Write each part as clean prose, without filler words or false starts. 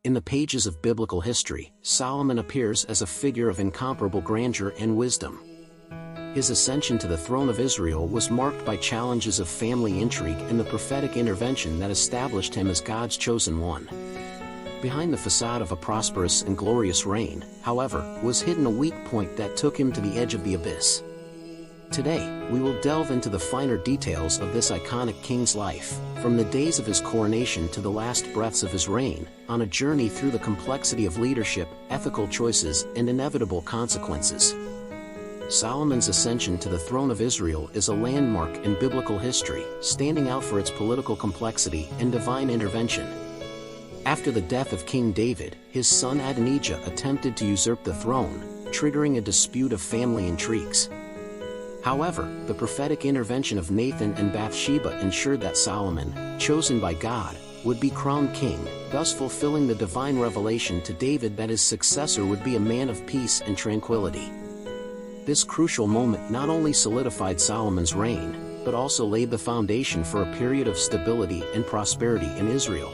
In the pages of biblical history, Solomon appears as a figure of incomparable grandeur and wisdom. His ascension to the throne of Israel was marked by challenges of family intrigue and the prophetic intervention that established him as God's chosen one. Behind the facade of a prosperous and glorious reign, however, was hidden a weak point that took him to the edge of the abyss. Today, we will delve into the finer details of this iconic king's life, from the days of his coronation to the last breaths of his reign, on a journey through the complexity of leadership, ethical choices, and inevitable consequences. Solomon's ascension to the throne of Israel is a landmark in biblical history, standing out for its political complexity and divine intervention. After the death of King David, his son Adonijah attempted to usurp the throne, triggering a dispute of family intrigues. However, the prophetic intervention of Nathan and Bathsheba ensured that Solomon, chosen by God, would be crowned king, thus fulfilling the divine revelation to David that his successor would be a man of peace and tranquility. This crucial moment not only solidified Solomon's reign, but also laid the foundation for a period of stability and prosperity in Israel.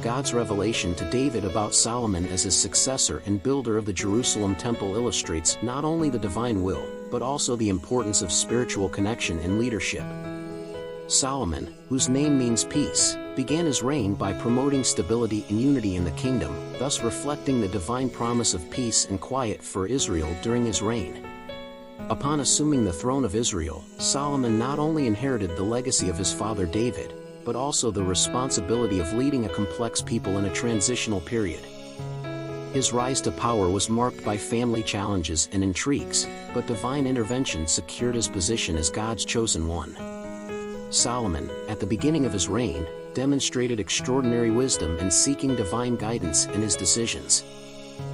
God's revelation to David about Solomon as his successor and builder of the Jerusalem temple illustrates not only the divine will, but also the importance of spiritual connection and leadership. Solomon, whose name means peace, began his reign by promoting stability and unity in the kingdom, thus reflecting the divine promise of peace and quiet for Israel during his reign. Upon assuming the throne of Israel, Solomon not only inherited the legacy of his father David, but also the responsibility of leading a complex people in a transitional period. His rise to power was marked by family challenges and intrigues, but divine intervention secured his position as God's chosen one. Solomon, at the beginning of his reign, demonstrated extraordinary wisdom in seeking divine guidance in his decisions.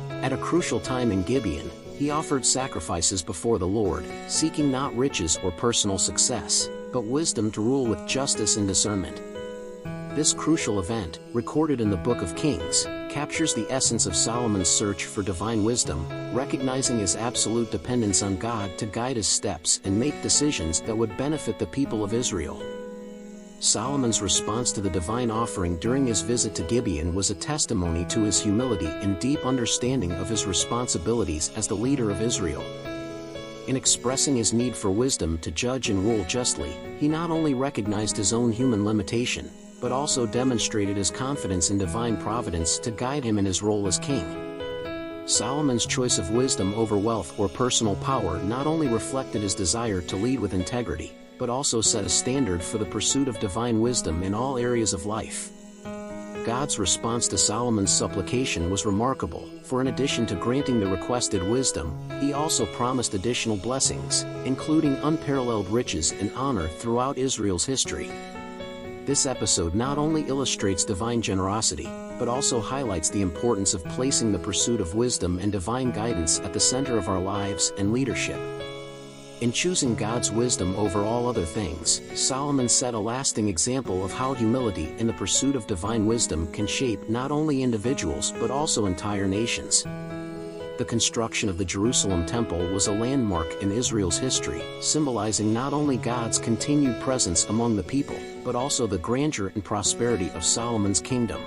At a crucial time in Gibeon, he offered sacrifices before the Lord, seeking not riches or personal success, but wisdom to rule with justice and discernment. This crucial event, recorded in the Book of Kings, captures the essence of Solomon's search for divine wisdom, recognizing his absolute dependence on God to guide his steps and make decisions that would benefit the people of Israel. Solomon's response to the divine offering during his visit to Gibeon was a testimony to his humility and deep understanding of his responsibilities as the leader of Israel. In expressing his need for wisdom to judge and rule justly, he not only recognized his own human limitation, but also demonstrated his confidence in divine providence to guide him in his role as king. Solomon's choice of wisdom over wealth or personal power not only reflected his desire to lead with integrity, but also set a standard for the pursuit of divine wisdom in all areas of life. God's response to Solomon's supplication was remarkable, for in addition to granting the requested wisdom, he also promised additional blessings, including unparalleled riches and honor throughout Israel's history. This episode not only illustrates divine generosity, but also highlights the importance of placing the pursuit of wisdom and divine guidance at the center of our lives and leadership. In choosing God's wisdom over all other things, Solomon set a lasting example of how humility in the pursuit of divine wisdom can shape not only individuals but also entire nations. The construction of the Jerusalem temple was a landmark in Israel's history, symbolizing not only God's continued presence among the people, but also the grandeur and prosperity of Solomon's kingdom.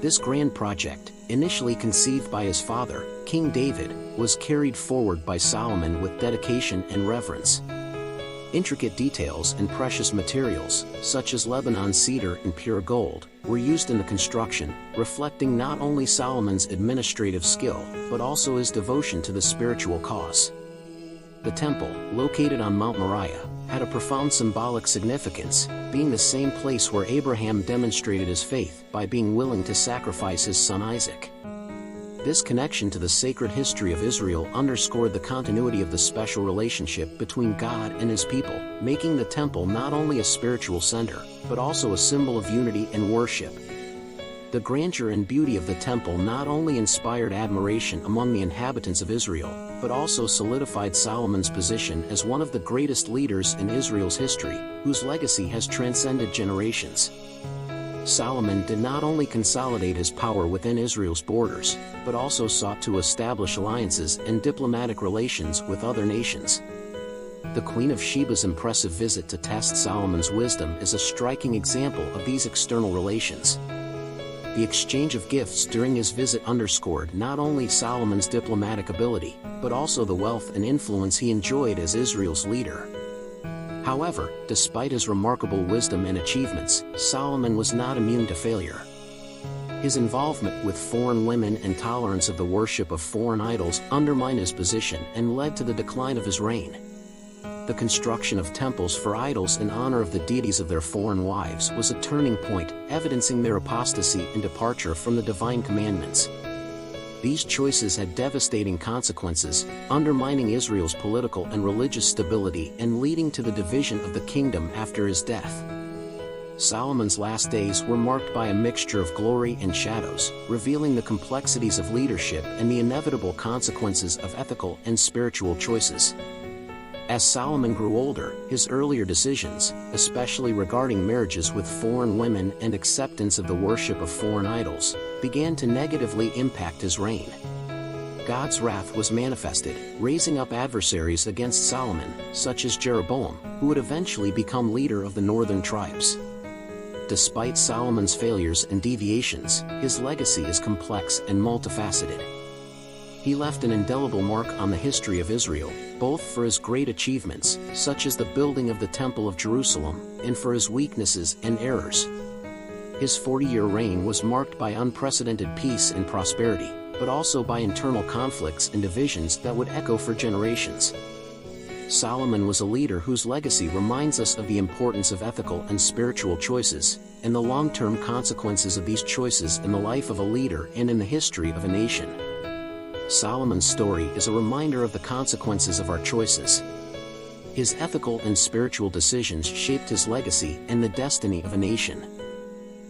This grand project, initially conceived by his father, King David, was carried forward by Solomon with dedication and reverence. Intricate details and precious materials, such as Lebanon cedar and pure gold, were used in the construction, reflecting not only Solomon's administrative skill, but also his devotion to the spiritual cause. The temple, located on Mount Moriah, had a profound symbolic significance, being the same place where Abraham demonstrated his faith by being willing to sacrifice his son Isaac. This connection to the sacred history of Israel underscored the continuity of the special relationship between God and his people, making the temple not only a spiritual center, but also a symbol of unity and worship. The grandeur and beauty of the temple not only inspired admiration among the inhabitants of Israel, but also solidified Solomon's position as one of the greatest leaders in Israel's history, whose legacy has transcended generations. Solomon did not only consolidate his power within Israel's borders, but also sought to establish alliances and diplomatic relations with other nations. The Queen of Sheba's impressive visit to test Solomon's wisdom is a striking example of these external relations. The exchange of gifts during his visit underscored not only Solomon's diplomatic ability, but also the wealth and influence he enjoyed as Israel's leader. However, despite his remarkable wisdom and achievements, Solomon was not immune to failure. His involvement with foreign women and tolerance of the worship of foreign idols undermined his position and led to the decline of his reign. The construction of temples for idols in honor of the deities of their foreign wives was a turning point, evidencing their apostasy and departure from the divine commandments. These choices had devastating consequences, undermining Israel's political and religious stability and leading to the division of the kingdom after his death. Solomon's last days were marked by a mixture of glory and shadows, revealing the complexities of leadership and the inevitable consequences of ethical and spiritual choices. As Solomon grew older, his earlier decisions, especially regarding marriages with foreign women and acceptance of the worship of foreign idols, began to negatively impact his reign. God's wrath was manifested, raising up adversaries against Solomon, such as Jeroboam, who would eventually become leader of the northern tribes. Despite Solomon's failures and deviations, his legacy is complex and multifaceted. He left an indelible mark on the history of Israel, both for his great achievements, such as the building of the Temple of Jerusalem, and for his weaknesses and errors. His 40-year reign was marked by unprecedented peace and prosperity, but also by internal conflicts and divisions that would echo for generations. Solomon was a leader whose legacy reminds us of the importance of ethical and spiritual choices, and the long-term consequences of these choices in the life of a leader and in the history of a nation. Solomon's story is a reminder of the consequences of our choices. His ethical and spiritual decisions shaped his legacy and the destiny of a nation.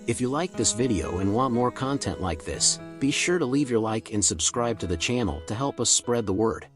If you like this video and want more content like this, be sure to leave your like and subscribe to the channel to help us spread the word.